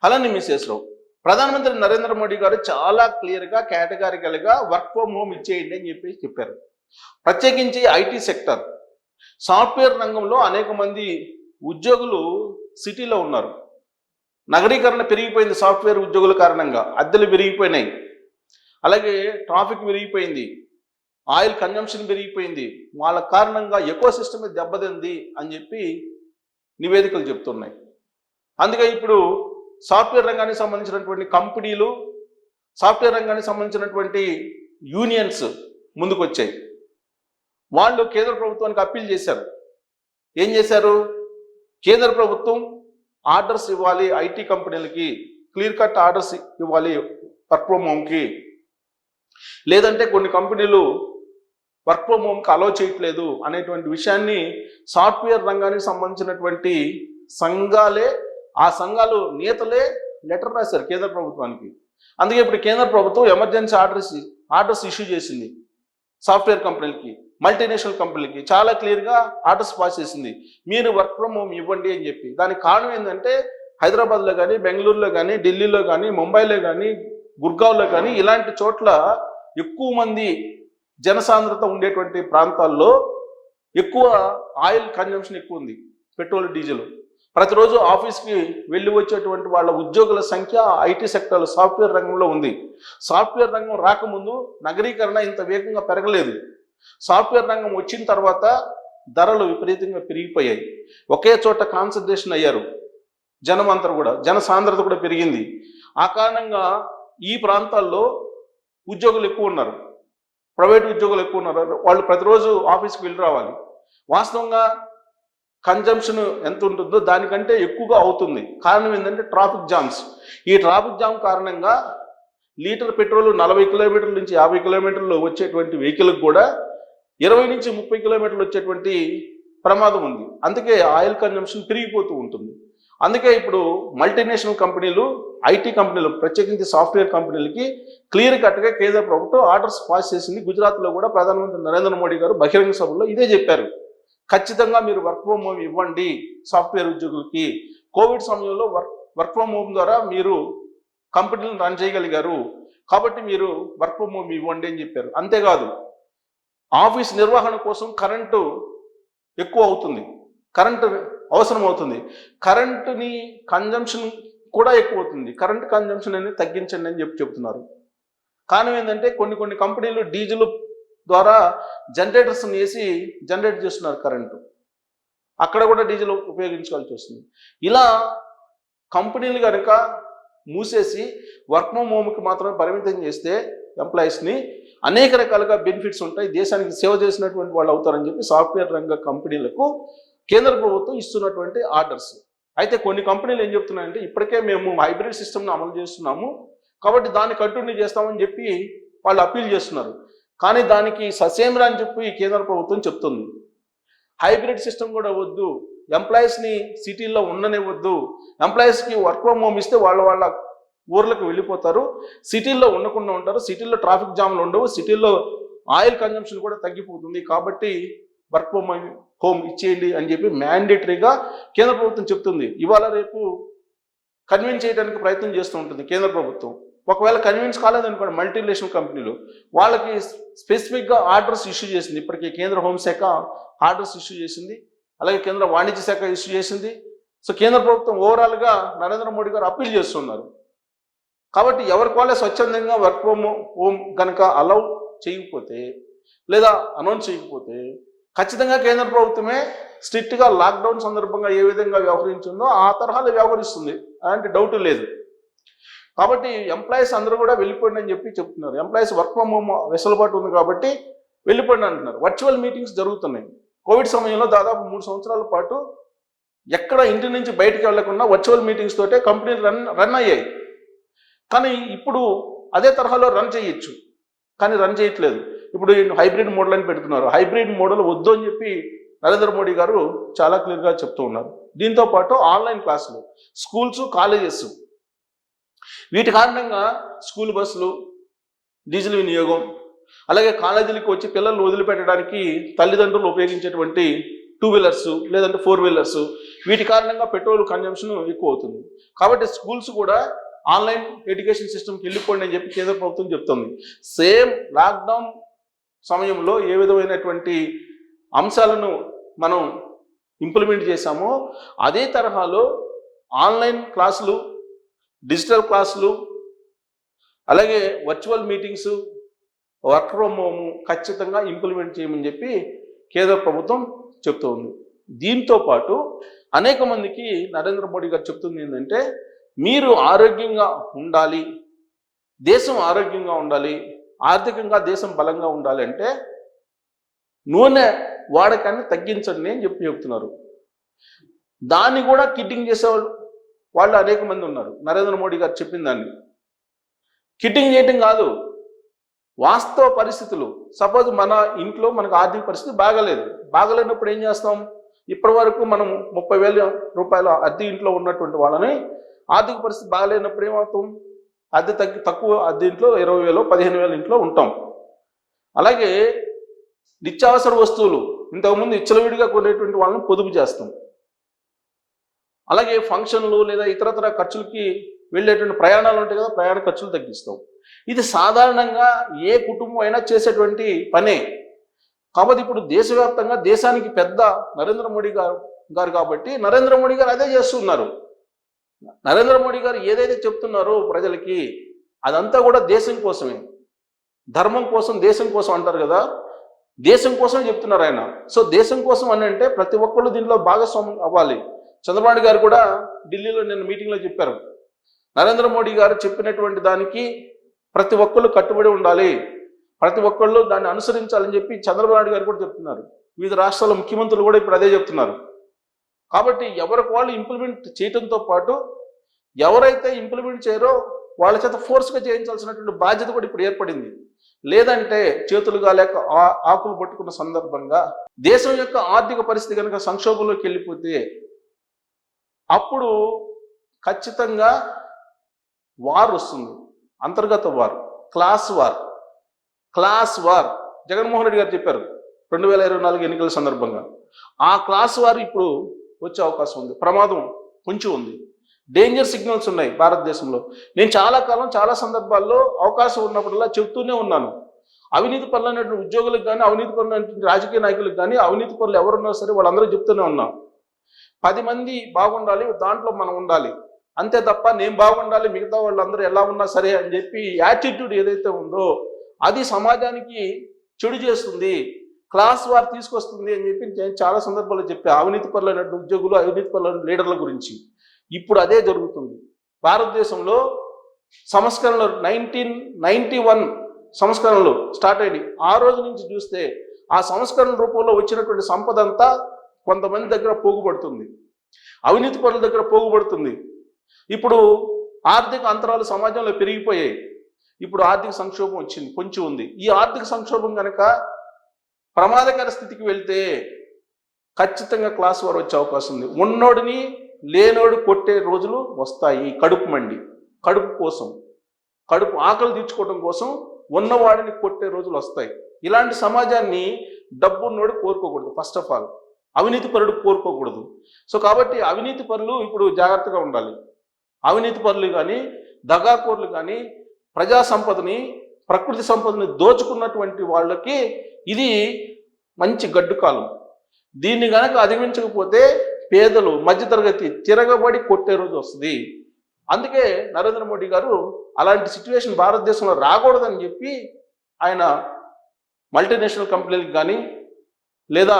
అలానే మెసేజ్లో ప్రధానమంత్రి నరేంద్ర మోడీ గారు చాలా క్లియర్గా కేటగారికల్గా వర్క్ ఫ్రమ్ హోమ్ ఇచ్చేయండి అని చెప్పారు. ప్రత్యేకించి ఐటీ సెక్టర్, సాఫ్ట్వేర్ రంగంలో అనేక మంది ఉద్యోగులు సిటీలో ఉన్నారు. నగరీకరణ పెరిగిపోయింది సాఫ్ట్వేర్ ఉద్యోగుల కారణంగా, అద్దెలు పెరిగిపోయినాయి, అలాగే ట్రాఫిక్ పెరిగిపోయింది, ఆయిల్ కన్జంప్షన్ పెరిగిపోయింది. వాళ్ళ కారణంగా ఎకో సిస్టమ్ దెబ్బతింది అని చెప్పి నివేదికలు చెప్తున్నాయి. అందుకే ఇప్పుడు సాఫ్ట్వేర్ రంగానికి సంబంధించినటువంటి కంపెనీలు, సాఫ్ట్వేర్ రంగానికి సంబంధించినటువంటి యూనియన్స్ ముందుకు వచ్చాయి. వాళ్ళు కేంద్ర ప్రభుత్వానికి అప్పీల్ చేశారు. ఏం చేశారు? కేంద్ర ప్రభుత్వం ఆర్డర్స్ ఇవ్వాలి ఐటీ కంపెనీలకి, క్లియర్ కట్ ఆర్డర్స్ ఇవ్వాలి వర్క్ ఫ్రమ్ హోమ్కి, లేదంటే కొన్ని కంపెనీలు వర్క్ ఫ్రమ్ హోమ్కి అలౌ చేయట్లేదు అనేటువంటి విషయాన్ని సాఫ్ట్వేర్ రంగానికి సంబంధించినటువంటి సంఘాలే, ఆ సంఘాలు నేతలే లెటర్ రాశారు కేంద్ర ప్రభుత్వానికి. అందుకే ఇప్పుడు కేంద్ర ప్రభుత్వం ఎమర్జెన్సీ ఆర్డర్స్ ఇష్యూ చేసింది సాఫ్ట్వేర్ కంపెనీలకి, మల్టీనేషనల్ కంపెనీలకి చాలా క్లియర్గా ఆర్డర్స్ పాస్ చేసింది, మీరు వర్క్ ఫ్రమ్ హోమ్ ఇవ్వండి అని చెప్పి. దానికి కారణం ఏంటంటే హైదరాబాద్లో కానీ, బెంగళూరులో కానీ, ఢిల్లీలో కానీ, ముంబైలో కానీ, గుర్గావ్లో కానీ ఇలాంటి చోట్ల ఎక్కువ మంది జనసాంద్రత ఉండేటువంటి ప్రాంతాల్లో ఎక్కువ ఆయిల్ కన్జంప్షన్ ఎక్కువ ఉంది, పెట్రోల్ డీజిల్. ప్రతిరోజు ఆఫీస్కి వెళ్ళి వచ్చేటువంటి వాళ్ళ ఉద్యోగుల సంఖ్య ఐటీ సెక్టర్ సాఫ్ట్వేర్ రంగంలో ఉంది. సాఫ్ట్వేర్ రంగం రాకముందు నగరీకరణ ఇంత వేగంగా పెరగలేదు. సాఫ్ట్వేర్ రంగం వచ్చిన తర్వాత ధరలు విపరీతంగా పెరిగిపోయాయి. ఒకే చోట కాన్సన్ట్రేషన్ అయ్యారు జనం అంతా కూడా, జన సాంద్రత కూడా పెరిగింది. ఆ కారణంగా ఈ ప్రాంతాల్లో ఉద్యోగులు ఎక్కువ ఉన్నారు, ప్రైవేట్ ఉద్యోగులు ఎక్కువ ఉన్నారు. వాళ్ళు ప్రతిరోజు ఆఫీస్కి వెళ్ళి రావాలి. వాస్తవంగా కన్జంప్షన్ ఎంత ఉంటుందో దానికంటే ఎక్కువగా అవుతుంది. కారణం ఏంటంటే ట్రాఫిక్ జామ్స్. ఈ ట్రాఫిక్ జామ్ కారణంగా లీటర్ పెట్రోల్ 40 కిలోమీటర్ల నుంచి 50 కిలోమీటర్లు వచ్చేటువంటి వెహికల్కి కూడా 20 నుంచి 30 కిలోమీటర్లు వచ్చేటువంటి ప్రమాదం ఉంది. అందుకే ఆయిల్ కన్జంప్షన్ పెరిగిపోతూ ఉంటుంది. అందుకే ఇప్పుడు మల్టీనేషనల్ కంపెనీలు, ఐటీ కంపెనీలు, ప్రత్యేకించి సాఫ్ట్వేర్ కంపెనీలకి క్లియర్ కట్గా కేంద్ర ప్రభుత్వం ఆర్డర్స్ పాస్ చేసింది. గుజరాత్లో కూడా ప్రధానమంత్రి నరేంద్ర మోడీ గారు బహిరంగ సభలో ఇదే చెప్పారు, ఖచ్చితంగా మీరు వర్క్ ఫ్రమ్ హోమ్ ఇవ్వండి సాఫ్ట్వేర్ ఉద్యోగులకి. కోవిడ్ సమయంలో వర్క్ ఫ్రమ్ హోమ్ ద్వారా మీరు కంపెనీలను రన్ చేయగలిగారు, కాబట్టి మీరు వర్క్ ఫ్రమ్ హోమ్ ఇవ్వండి అని చెప్పారు. అంతేకాదు ఆఫీస్ నిర్వహణ కోసం కరెంటు ఎక్కువ అవుతుంది, కరెంటు అవసరం అవుతుంది, కరెంటుని కన్జంప్షన్ కూడా ఎక్కువ అవుతుంది, కరెంట్ కన్జంప్షన్ అనేది తగ్గించండి అని చెప్తున్నారు. కారణం ఏంటంటే కొన్ని కంపెనీలు డీజిల్ ద్వారా జనరేటర్స్ని వేసి జనరేట్ చేస్తున్నారు కరెంటు, అక్కడ కూడా డీజిల్ ఉపయోగించుకోవాల్సి వస్తుంది. ఇలా కంపెనీలు కనుక మూసేసి వర్క్ ఫ్రమ్ హోమ్కి మాత్రమే పరిమితం చేస్తే ఎంప్లాయీస్ని అనేక రకాలుగా బెనిఫిట్స్ ఉంటాయి, దేశానికి సేవ చేసినటువంటి వాళ్ళు అవుతారని చెప్పి సాఫ్ట్వేర్ రంగ కంపెనీలకు కేంద్ర ప్రభుత్వం ఇస్తున్నటువంటి ఆర్డర్స్. అయితే కొన్ని కంపెనీలు ఏం చెప్తున్నాయంటే ఇప్పటికే మేము హైబ్రిడ్ సిస్టమ్ను అమలు చేస్తున్నాము కాబట్టి దాన్ని కంటిన్యూ చేస్తామని చెప్పి వాళ్ళు అప్పీల్ చేస్తున్నారు. కానీ దానికి ససేమిరా అని చెప్పి కేంద్ర ప్రభుత్వం చెప్తుంది. హైబ్రిడ్ సిస్టమ్ కూడా వద్దు, ఎంప్లాయీస్ని సిటీల్లో ఉండనివ్వద్దు, ఎంప్లాయీస్కి వర్క్ ఫ్రమ్ హోమ్ ఇస్తే వాళ్ళ ఊర్లకు వెళ్ళిపోతారు, సిటీల్లో ఉండకుండా ఉంటారు, సిటీల్లో ట్రాఫిక్ జామ్లు ఉండవు, సిటీల్లో ఆయిల్ కన్జంప్షన్ కూడా తగ్గిపోతుంది, కాబట్టి వర్క్ ఫ్రమ్ హోమ్ ఇచ్చేయండి అని చెప్పి మ్యాండేటరీగా కేంద్ర ప్రభుత్వం చెప్తుంది. ఇవాళ రేపు కన్విన్స్ చేయడానికి ప్రయత్నం చేస్తూ ఉంటుంది కేంద్ర ప్రభుత్వం. ఒకవేళ కన్విన్స్ కాలేదనుకోండి మల్టీనేషనల్ కంపెనీలు, వాళ్ళకి స్పెసిఫిక్గా ఆర్డర్స్ ఇష్యూ చేసింది. ఇప్పటికీ కేంద్ర హోంశాఖ ఆర్డర్స్ ఇష్యూ చేసింది, అలాగే కేంద్ర వాణిజ్య శాఖ ఇష్యూ చేసింది. సో కేంద్ర ప్రభుత్వం ఓవరాల్గా నరేంద్ర మోడీ గారు అప్పీల్ చేస్తున్నారు. కాబట్టి ఎవరికి వాళ్ళే స్వచ్ఛందంగా వర్క్ ఫ్రమ్ హోమ్ కనుక అలౌ చేయకపోతే లేదా అనౌన్స్ చేయకపోతే ఖచ్చితంగా కేంద్ర ప్రభుత్వమే స్ట్రిక్ట్గా లాక్డౌన్ సందర్భంగా ఏ విధంగా వ్యవహరించిందో ఆ తరహాలో వ్యవహరిస్తుంది, అలాంటి డౌట్ లేదు. కాబట్టి ఎంప్లాయీస్ అందరూ కూడా వెళ్ళిపోండి అని చెప్పి చెప్తున్నారు. ఎంప్లాయీస్ వర్క్ ఫ్రమ్ హోమ్ వెసులుబాటు ఉంది కాబట్టి వెళ్ళిపోండి అంటున్నారు. వర్చువల్ మీటింగ్స్ జరుగుతున్నాయి. కోవిడ్ సమయంలో దాదాపు 3 సంవత్సరాల పాటు ఎక్కడ ఇంటి నుంచి బయటికి వెళ్లకుండా వర్చువల్ మీటింగ్స్ తోటే కంపెనీలు రన్ అయ్యాయి. కానీ ఇప్పుడు అదే తరహాలో రన్ చేయొచ్చు, కానీ రన్ చేయట్లేదు. ఇప్పుడు హైబ్రిడ్ మోడల్ అని పెడుతున్నారు. హైబ్రిడ్ మోడల్ వద్దు అని చెప్పి నరేంద్ర మోడీ గారు చాలా క్లియర్గా చెప్తూ ఉన్నారు. దీంతో పాటు ఆన్లైన్ క్లాసులు, స్కూల్స్, కాలేజెస్, వీటి కారణంగా స్కూల్ బస్సులు, డీజిల్ వినియోగం, అలాగే కాలేజీలకు వచ్చి పిల్లలను వదిలిపెట్టడానికి తల్లిదండ్రులు ఉపయోగించేటువంటి వీలర్స్ లేదంటే 4 వీలర్స్, వీటి కారణంగా పెట్రోల్ కన్జంప్షన్ ఎక్కువ అవుతుంది. కాబట్టి స్కూల్స్ కూడా ఆన్లైన్ ఎడ్యుకేషన్ సిస్టమ్కి వెళ్ళిపోండి అని చెప్పి కేంద్ర ప్రభుత్వం చెప్తుంది. సేమ్ లాక్డౌన్ సమయంలో ఏ విధమైనటువంటి అంశాలను మనం ఇంప్లిమెంట్ చేశామో అదే తరహాలో ఆన్లైన్ క్లాసులు, డిజిటల్ క్లాసులు, అలాగే virtual meetings, work from home ఖచ్చితంగా ఇంప్లిమెంట్ చేయమని చెప్పి కేంద్ర ప్రభుత్వం చెప్తూ ఉంది. దీంతో పాటు అనేక మందికి నరేంద్ర మోడీ గారు చెప్తుంది ఏంటంటే, మీరు ఆరోగ్యంగా ఉండాలి, దేశం ఆరోగ్యంగా ఉండాలి, ఆర్థికంగా దేశం బలంగా ఉండాలి అంటే నూనె వాడకాన్ని తగ్గించండి అని చెప్తున్నారు. దాన్ని కూడా కిడ్డింగ్ చేసేవాళ్ళు వాళ్ళు అనేక మంది ఉన్నారు. నరేంద్ర మోడీ గారు చెప్పిన దాన్ని కిడ్డింగ్ చేయటం కాదు, వాస్తవ పరిస్థితులు. సపోజ్ మన ఇంట్లో మనకు ఆర్థిక పరిస్థితి బాగలేనప్పుడు ఏం చేస్తాం? ఇప్పటి వరకు మనం 30,000 రూపాయల అద్దె ఇంట్లో ఉన్నటువంటి వాళ్ళని ఆర్థిక పరిస్థితి బాగలేనప్పుడు ఏమవుతాం? అద్దె తక్కువ అద్దె ఇంట్లో 20,000 15,000 ఇంట్లో ఉంటాం. అలాగే నిత్యావసర వస్తువులు ఇంతకుముందు ఇచ్చలవిడిగా కొనేటువంటి వాళ్ళని పొదుపు చేస్తాం. అలాగే ఫంక్షన్లు లేదా ఇతరతర ఖర్చులకి వెళ్ళేటువంటి ప్రయాణాలు ఉంటాయి కదా, ప్రయాణ ఖర్చులు తగ్గిస్తాం. ఇది సాధారణంగా ఏ కుటుంబం అయినా చేసేటువంటి పనే. కాబట్టి ఇప్పుడు దేశవ్యాప్తంగా దేశానికి పెద్ద నరేంద్ర మోడీ గారు కాబట్టి నరేంద్ర మోడీ గారు అదే చేస్తున్నారు. నరేంద్ర మోడీ గారు ఏదైతే చెప్తున్నారో ప్రజలకి అదంతా కూడా దేశం కోసమే, ధర్మం కోసం దేశం కోసం అంటారు కదా, దేశం కోసం చెప్తున్నారు ఆయన. సో దేశం కోసం అని అంటే ప్రతి ఒక్కళ్ళు దీంట్లో భాగస్వామ్యం అవ్వాలి. చంద్రబాబు గారు కూడా ఢిల్లీలో నిన్న మీటింగ్లో చెప్పారు, నరేంద్ర మోడీ గారు చెప్పినటువంటి దానికి ప్రతి ఒక్కళ్ళు కట్టుబడి ఉండాలి, ప్రతి ఒక్కళ్ళు దాన్ని అనుసరించాలని చెప్పి చంద్రబాబు గారు కూడా చెప్తున్నారు. వివిధ రాష్ట్రాల ముఖ్యమంత్రులు కూడా ఇప్పుడు అదే చెప్తున్నారు. కాబట్టి ఎవరికి వాళ్ళు ఇంప్లిమెంట్ చేయడంతో పాటు ఎవరైతే ఇంప్లిమెంట్ చేయరో వాళ్ళ చేత ఫోర్స్గా చేయించాల్సినటువంటి బాధ్యత కూడా ఇప్పుడు ఏర్పడింది. లేదంటే చేతులుగా లేక ఆకులు పట్టుకున్న సందర్భంగా దేశం యొక్క ఆర్థిక పరిస్థితి కనుక సంక్షోభంలోకి వెళ్ళిపోతే అప్పుడు ఖచ్చితంగా వార్ వస్తుంది. అంతర్గత war, class war. Jaganmohan Reddy గారు చెప్పారు 2024 ఎన్నికల సందర్భంగా. ఆ క్లాస్ వార్ ఇప్పుడు వచ్చే అవకాశం ఉంది, ప్రమాదం పొంచి ఉంది. డేంజర్ సిగ్నల్స్ ఉన్నాయి భారతదేశంలో. నేను చాలా కాలం చాలా సందర్భాల్లో అవకాశం ఉన్నప్పుడల్లా చెప్తూనే ఉన్నాను, అవినీతి పరులైనటువంటి ఉద్యోగులకు కానీ, అవినీతి పరులైనటువంటి రాజకీయ నాయకులకు కానీ, అవినీతి పరులు ఎవరున్నా సరే వాళ్ళందరూ చెప్తూనే ఉన్నాం, 10 మంది బాగుండాలి, దాంట్లో మనం ఉండాలి, అంతే తప్ప నేను బాగుండాలి మిగతా వాళ్ళందరూ ఎలా ఉన్నా సరే అని చెప్పి యాటిట్యూడ్ ఏదైతే ఉందో అది సమాజానికి చెడు చేస్తుంది, క్లాస్ వార్ తీసుకొస్తుంది అని చెప్పి నేను చాలా సందర్భాల్లో చెప్పా. అవినీతి పరులైనటువంటి ఉద్యోగులు, అవినీతి పరులైన లీడర్ల గురించి ఇప్పుడు అదే జరుగుతుంది. భారతదేశంలో సంస్కరణలు 1991 సంస్కరణలు స్టార్ట్ అయ్యి ఆ రోజు నుంచి చూస్తే ఆ సంస్కరణ రూపంలో వచ్చినటువంటి సంపద అంతా కొంతమంది దగ్గర పోగుపడుతుంది, అవినీతి పరుల దగ్గర పోగుపడుతుంది. ఇప్పుడు ఆర్థిక అంతరాలు సమాజంలో పెరిగిపోయాయి. ఇప్పుడు ఆర్థిక సంక్షోభం వచ్చింది, పొంచి ఉంది. ఈ ఆర్థిక సంక్షోభం కనుక ప్రమాదకర స్థితికి వెళ్తే ఖచ్చితంగా క్లాస్ వార్ వచ్చే అవకాశం ఉంది. ఉన్నోడిని లేనోడు కొట్టే రోజులు వస్తాయి. కడుపు మండి, కడుపు కోసం, కడుపు ఆకలి తీర్చుకోవడం కోసం ఉన్నవాడిని కొట్టే రోజులు వస్తాయి. ఇలాంటి సమాజాన్ని డబ్బున్నోడు కోరుకోకూడదు. ఫస్ట్ ఆఫ్ ఆల్ అవినీతి పరుడు కోరుకోకూడదు. సో కాబట్టి అవినీతి పరులు ఇప్పుడు జాగ్రత్తగా ఉండాలి. అవినీతి పరులు కానీ, దగాకోర్లు కానీ, ప్రజా సంపదని, ప్రకృతి సంపదని దోచుకున్నటువంటి వాళ్ళకి ఇది మంచి గడ్డు కాలం. దీన్ని కనుక అధిగమించకపోతే పేదలు, మధ్యతరగతి తిరగబడి కొట్టే రోజు వస్తుంది. అందుకే నరేంద్ర మోడీ గారు అలాంటి సిచ్యువేషన్ భారతదేశంలో రాకూడదని చెప్పి ఆయన మల్టీనేషనల్ కంపెనీలకు కానీ లేదా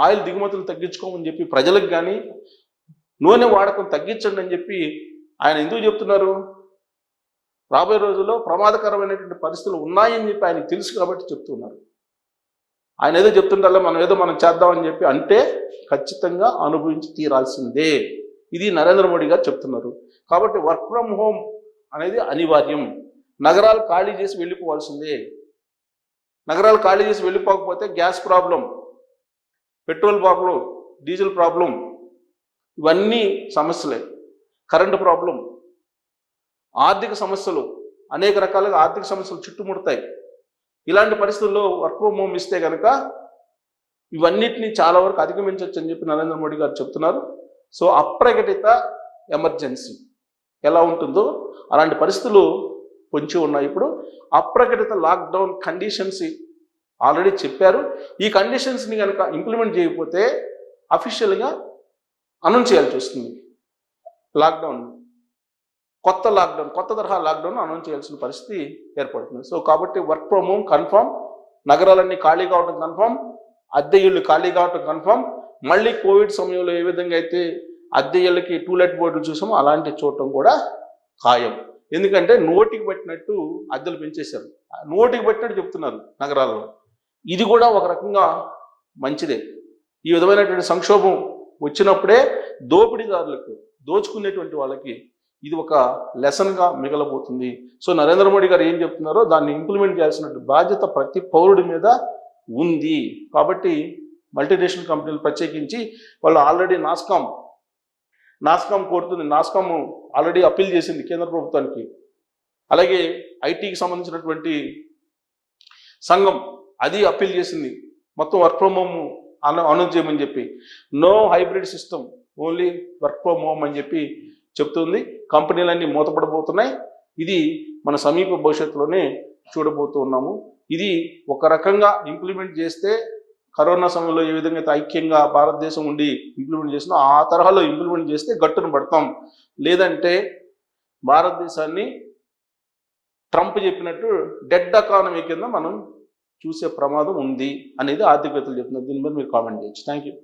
ఆయిల్ దిగుమతులు తగ్గించుకోమని చెప్పి ప్రజలకు కానీ నూనె వాడకం తగ్గించండి అని చెప్పి ఆయన ఎందుకు చెప్తున్నారు? రాబోయే రోజుల్లో ప్రమాదకరమైనటువంటి పరిస్థితులు ఉన్నాయని చెప్పి ఆయనకు తెలుసు కాబట్టి చెప్తున్నారు. ఆయన ఏదో చెప్తుంటారో మనం చేద్దామని చెప్పి అంటే ఖచ్చితంగా అనుభవించి తీరాల్సిందే. ఇది నరేంద్ర మోడీ గారు చెప్తున్నారు. కాబట్టి వర్క్ ఫ్రమ్ హోమ్ అనేది అనివార్యం. నగరాలు ఖాళీ చేసి వెళ్ళిపోవాల్సిందే. నగరాలు ఖాళీ చేసి వెళ్ళిపోకపోతే gas problem, petrol problem, diesel problem, ఇవన్నీ సమస్యలే. కరెంటు ప్రాబ్లం, ఆర్థిక సమస్యలు, అనేక రకాలుగా ఆర్థిక సమస్యలు చుట్టుముడతాయి. ఇలాంటి పరిస్థితుల్లో వర్క్ ఫ్రమ్ హోమ్ ఇస్తే కనుక ఇవన్నిటిని చాలా వరకు అధిగమించవచ్చు అని చెప్పి నరేంద్ర మోడీ గారు చెప్తున్నారు. సో అప్రకటిత ఎమర్జెన్సీ ఎలా ఉంటుందో అలాంటి పరిస్థితులు పొంచి ఉన్నాయి. ఇప్పుడు అప్రకటిత లాక్డౌన్ కండిషన్స్ ఆల్రెడీ చెప్పారు. ఈ కండిషన్స్ని కనుక ఇంప్లిమెంట్ చేయకపోతే అఫీషియల్గా అనౌన్స్ చేయాల్సి వస్తుంది. లాక్డౌన్ కొత్త తరహా లాక్డౌన్ అనౌన్స్ చేయాల్సిన పరిస్థితి ఏర్పడుతుంది. సో కాబట్టి వర్క్ ఫ్రమ్ హోమ్ కన్ఫర్మ్, నగరాలన్నీ ఖాళీ కావడం కన్ఫర్మ్, అద్దె ఇళ్ళు ఖాళీ కావడం కన్ఫర్మ్. మళ్ళీ కోవిడ్ సమయంలో ఏ విధంగా అయితే అద్దె ఇళ్ళకి టూలెట్ బోర్డులు చూసామో అలాంటి చూడటం కూడా ఖాయం. ఎందుకంటే నోటికి పట్టినట్టు అద్దెలు పెంచేశారు, నోటికి పట్టినట్టు చెప్తున్నారు నగరాల్లో. ఇది కూడా ఒక రకంగా మంచిదే. ఈ విధమైనటువంటి సంక్షోభం వచ్చినప్పుడే దోపిడీదారులకు, దోచుకునేటువంటి వాళ్ళకి ఇది ఒక లెసన్గా మిగలబోతుంది. సో నరేంద్ర మోడీ గారు ఏం చెప్తున్నారో దాన్ని ఇంప్లిమెంట్ చేయాల్సిన బాధ్యత ప్రతి పౌరుడి మీద ఉంది. కాబట్టి మల్టీనేషనల్ కంపెనీలు ప్రత్యేకించి వాళ్ళు ఆల్రెడీ నాస్కామ్ కోరుతుంది. నాస్కామ్ ఆల్రెడీ అప్పీల్ చేసింది కేంద్ర ప్రభుత్వానికి. అలాగే ఐటీకి సంబంధించినటువంటి సంఘం అది అప్పీల్ చేసింది, మొత్తం వర్క్ ఫ్రమ్ హోమ్ అనౌన్స్ చేయమని చెప్పి. No hybrid system, only work from home అని చెప్పి చెప్తుంది. కంపెనీలన్నీ మూతపడబోతున్నాయి. ఇది మన సమీప భవిష్యత్తులోనే చూడబోతూ ఉన్నాము. ఇది ఒక రకంగా ఇంప్లిమెంట్ చేస్తే కరోనా సమయంలో ఏ విధంగా అయితే ఐక్యంగా భారతదేశం ఉండి ఇంప్లిమెంట్ చేసినా ఆ తరహాలో ఇంప్లిమెంట్ చేస్తే గట్టున పడతాం. లేదంటే భారతదేశాన్ని ట్రంప్ చెప్పినట్టు డెడ్ ఎకానమీ కింద మనం చూసే ప్రమాదం ఉంది అనేది ఆర్థికవేత్తలు చెప్తున్నారు. దీని మీద మీరు కామెంట్ చేయొచ్చు. Thank you.